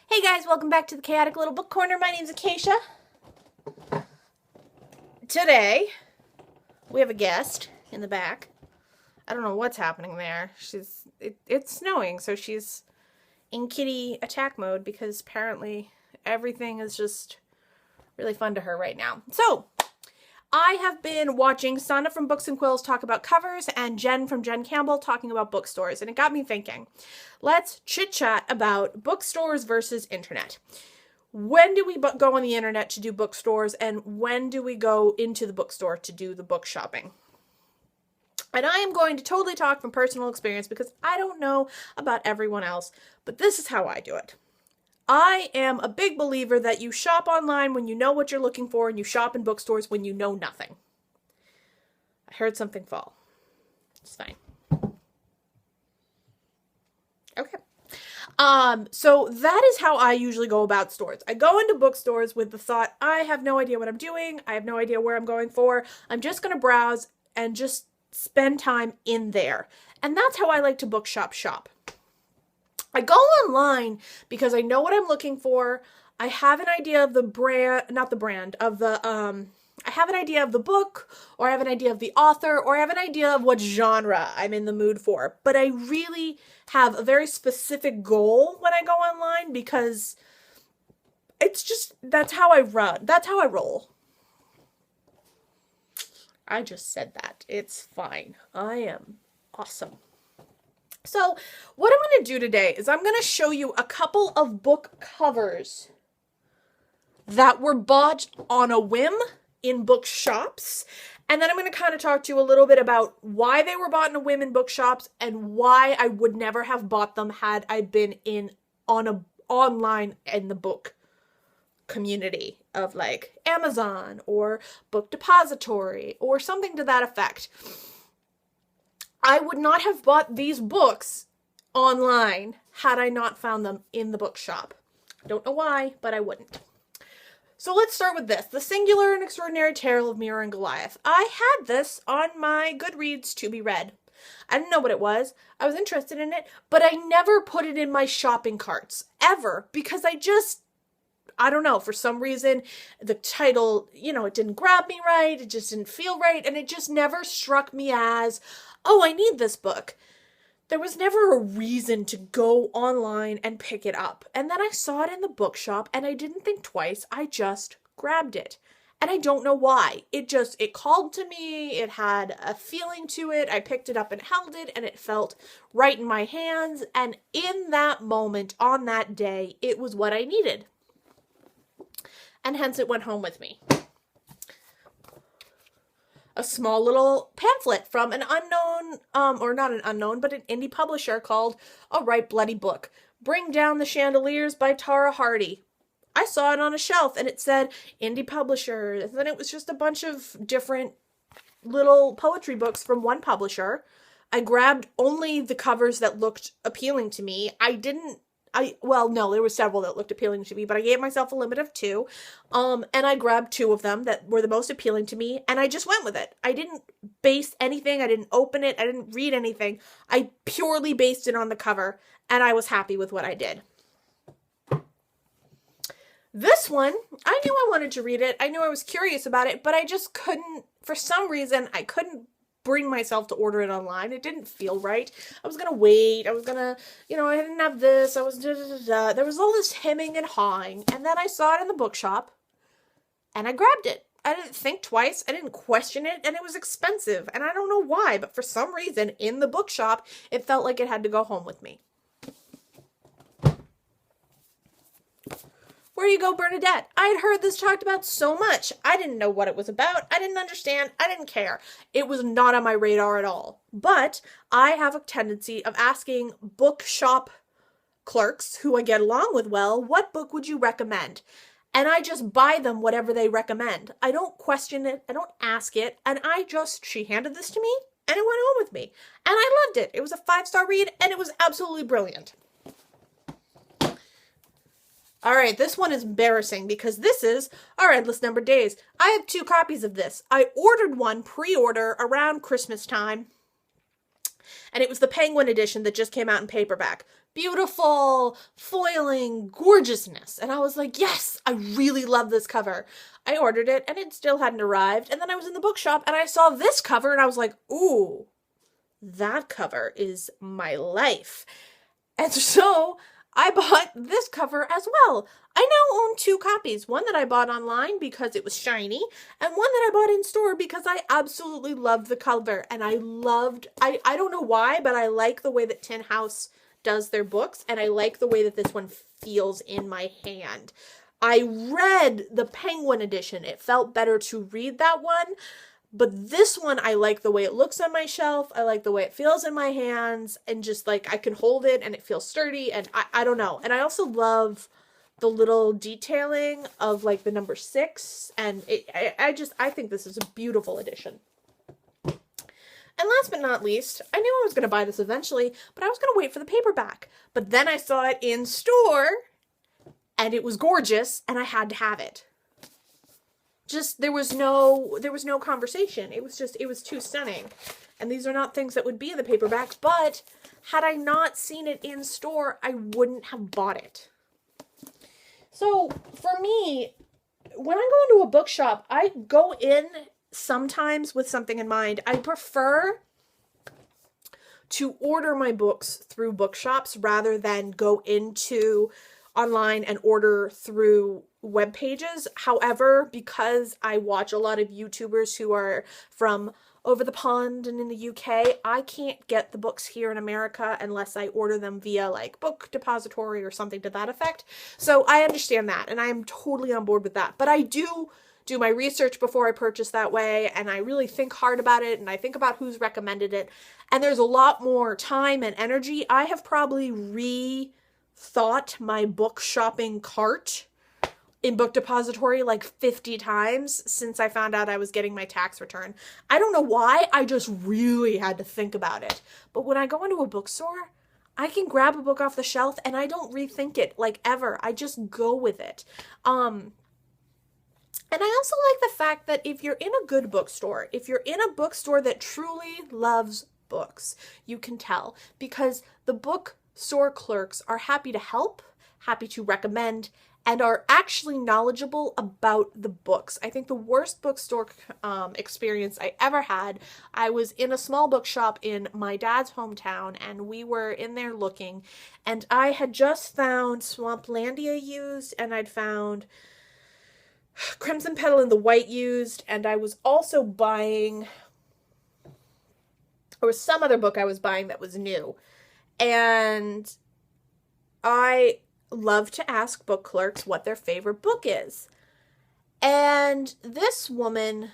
Hey guys, welcome back to the Chaotic Little Book Corner. My name's Acacia. Today, we have a guest in the back. I don't know what's happening there. It's snowing, so she's in kitty attack mode because apparently everything is just really fun to her right now. So, I have been watching Sana from Books and Quills talk about covers and Jen from Campbell talking about bookstores, and it got me thinking. Let's chit-chat about bookstores versus internet. When do we go on the internet to do bookstores, and when do we go into the bookstore to do the book shopping? And I am going to totally talk from personal experience because I don't know about everyone else, but this is how I do it. I am a big believer that you shop online when you know what you're looking for, and you shop in bookstores when you know nothing. I heard something fall. It's fine. Okay. So that is how I usually go about stores. I go into bookstores with the thought, I have no idea what I'm doing. I have no idea where I'm going for. I'm just going to browse and just spend time in there. And that's how I like to bookshop shop. I go online because I know what I'm looking for. I have an idea of the brand, not the brand, of the, I have an idea of the book, or I have an idea of the author, or I have an idea of what genre I'm in the mood for. But I really have a very specific goal when I go online because it's just, that's how I run. That's how I roll. I just said that. It's fine. I am awesome. So what I'm going to do today is I'm going to show you a couple of book covers that were bought on a whim in bookshops. And then I'm going to kind of talk to you a little bit about why they were bought in a whim in bookshops and why I would never have bought them had I been online in the book community of like Amazon or Book Depository or something to that effect. I would not have bought these books online had I not found them in the bookshop. I don't know why, but I wouldn't. So let's start with this. The Singular and Extraordinary Tale of Mira and Goliath. I had this on my Goodreads to be read. I didn't know what it was. I was interested in it, but I never put it in my shopping carts, ever, because I don't know, for some reason, the title, it didn't grab me right, it just didn't feel right, and it just never struck me as, oh, I need this book. There was never a reason to go online and pick it up. And then I saw it in the bookshop, and I didn't think twice, I just grabbed it. And I don't know why. It called to me, it had a feeling to it, I picked it up and held it, and it felt right in my hands, and in that moment, on that day, it was what I needed. And hence it went home with me. A small little pamphlet from an unknown, or not an unknown, but an indie publisher called A Right Bloody Book. Bring Down the Chandeliers by Tara Hardy. I saw it on a shelf and it said indie publisher. And then it was just a bunch of different little poetry books from one publisher. I grabbed only the covers that looked appealing to me. No, there were several that looked appealing to me, but I gave myself a limit of 2. And I grabbed 2 of them that were the most appealing to me, and I just went with it. I didn't base anything. I didn't open it. I didn't read anything. I purely based it on the cover, and I was happy with what I did. This one, I knew I wanted to read it. I knew I was curious about it, but I just couldn't, for some reason, I couldn't bring myself to order it online. It didn't feel right. I was going to wait. I was going to, I didn't have this. There was all this hemming and hawing. And then I saw it in the bookshop and I grabbed it. I didn't think twice. I didn't question it. And it was expensive. And I don't know why, but for some reason in the bookshop, it felt like it had to go home with me. Where You Go, Bernadette. I had heard this talked about so much. I didn't know what it was about. I didn't understand. I didn't care. It was not on my radar at all. But I have a tendency of asking bookshop clerks, who I get along with well, what book would you recommend? And I just buy them whatever they recommend. I don't question it. I don't ask it. And she handed this to me and it went home with me. And I loved it. It was a 5-star read and it was absolutely brilliant. All right, this one is embarrassing because this is Our Endless Numbered Days. I have 2 copies of this. I ordered one pre-order around Christmas time, and it was the Penguin edition that just came out in paperback. beautiful foiling gorgeousness. And I was like, yes, I really love this cover. I ordered it and it still hadn't arrived. And then I was in the bookshop and I saw this cover and I was like, ooh, that cover is my life. And so I bought this cover as well. I now own 2 copies. One that I bought online because it was shiny, and one that I bought in store because I absolutely loved the cover. And I don't know why, but I like the way that Tin House does their books, and I like the way that this one feels in my hand. I read the Penguin edition. It felt better to read that one. But this one, I like the way it looks on my shelf. I like the way it feels in my hands. And just like I can hold it and it feels sturdy. And I don't know. And I also love the little detailing of like the number 6. And I think this is a beautiful edition. And last but not least, I knew I was going to buy this eventually, but I was going to wait for the paperback. But then I saw it in store and it was gorgeous and I had to have it. Just, there was no conversation. It was too stunning. And these are not things that would be in the paperbacks, but had I not seen it in store, I wouldn't have bought it. So for me, when I go into a bookshop, I go in sometimes with something in mind. I prefer to order my books through bookshops rather than go into online and order through web pages. However, because I watch a lot of YouTubers who are from over the pond and in the UK, I can't get the books here in America unless I order them via like Book Depository or something to that effect. So I understand that and I am totally on board with that. But I do my research before I purchase that way, and I really think hard about it, and I think about who's recommended it. And there's a lot more time and energy. I have probably rethought my book shopping cart in Book Depository like 50 times since I found out I was getting my tax return. I don't know why, I just really had to think about it. But when I go into a bookstore, I can grab a book off the shelf and I don't rethink it like ever. I just go with it. And I also like the fact that if you're in a good bookstore, if you're in a bookstore that truly loves books, you can tell, because the bookstore clerks are happy to help, happy to recommend, and are actually knowledgeable about the books. I think the worst bookstore experience I ever had, I was in a small bookshop in my dad's hometown, and we were in there looking, and I had just found Swamplandia used, and I'd found Crimson Petal and the White used, and I was also buying, there was some other book I was buying that was new, and I love to ask book clerks what their favorite book is. And this woman,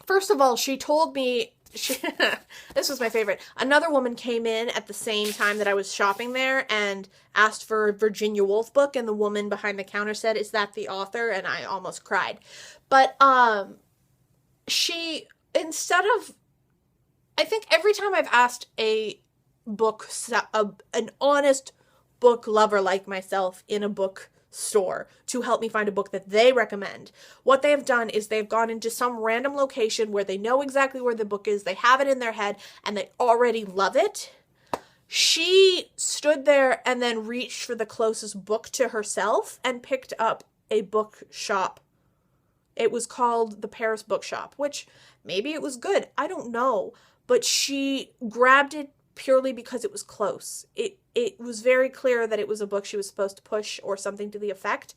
first of all, she told me, this was my favorite. Another woman came in at the same time that I was shopping there and asked for a Virginia Woolf book, and the woman behind the counter said, "Is that the author?" And I almost cried. But she, instead of, I think every time I've asked an honest book lover like myself in a bookstore to help me find a book that they recommend, what they have done is they've gone into some random location where they know exactly where the book is, they have it in their head, and they already love it. She stood there and then reached for the closest book to herself and picked up a bookshop. It was called the Paris Bookshop, which maybe it was good, I don't know, but she grabbed it purely because it was close. It was very clear that it was a book she was supposed to push or something to the effect.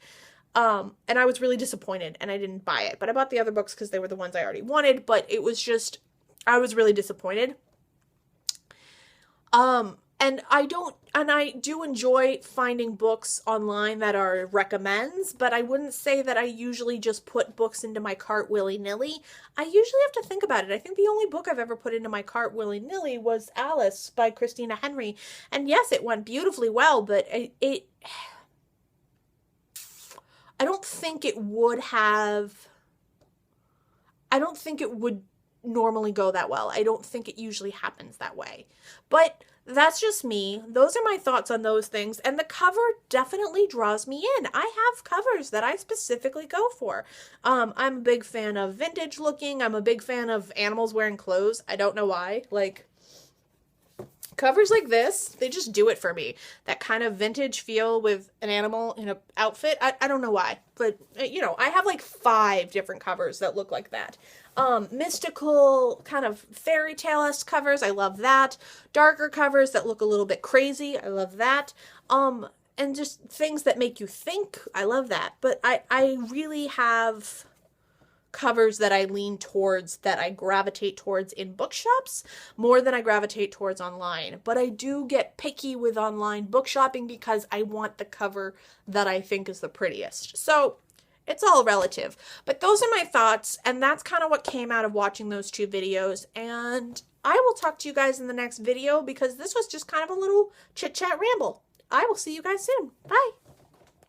And I was really disappointed and I didn't buy it. But I bought the other books because they were the ones I already wanted. But it was just, I was really disappointed. And I do enjoy finding books online that are recommends, but I wouldn't say that I usually just put books into my cart willy-nilly. I usually have to think about it. I think the only book I've ever put into my cart willy-nilly was Alice by Christina Henry. And yes, it went beautifully well, but I don't think it would normally go that well. I don't think it usually happens that way. But that's just me. Those are my thoughts on those things. And the cover definitely draws me in. I have covers that I specifically go for. I'm a big fan of vintage looking. I'm a big fan of animals wearing clothes. I don't know why. Like, Covers like this, they just do it for me. That kind of vintage feel with an animal in an outfit. I don't know why, but you know, I have like 5 different covers that look like that. Mystical, kind of fairy tale-esque covers, I love that. Darker covers that look a little bit crazy, I love that. And just things that make you think, I love that. But I really have covers that I lean towards, that I gravitate towards in bookshops more than I gravitate towards online. But I do get picky with online book shopping because I want the cover that I think is the prettiest. So it's all relative. But those are my thoughts, and that's kind of what came out of watching those 2 videos. And I will talk to you guys in the next video because this was just kind of a little chit-chat ramble. I will see you guys soon. Bye.